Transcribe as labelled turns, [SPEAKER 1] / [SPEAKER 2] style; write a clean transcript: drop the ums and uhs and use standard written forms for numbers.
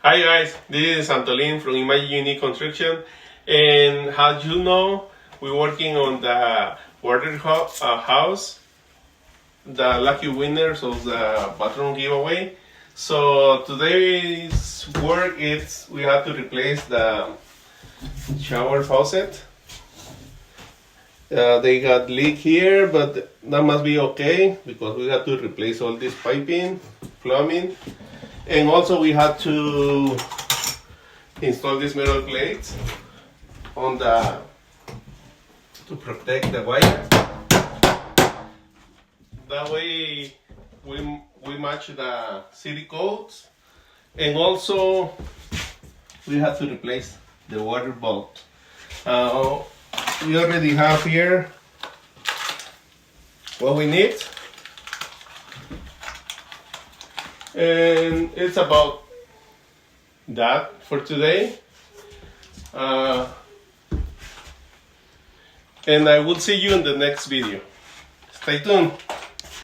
[SPEAKER 1] Hi guys, this is Antolin from Imagine Unique Construction, and as you know, we're working on the house, the lucky winners of the bathroom giveaway. So today's work is we have to replace the shower faucet. They got leak here, but that must be okay because we have to replace all this piping, plumbing. And also we had to install these metal plates on the to protect the wire. That way we match the city codes. And also we have to replace the water bulb. We already have here what we need. And it's about that for today. And I will see you in the next video. Stay tuned.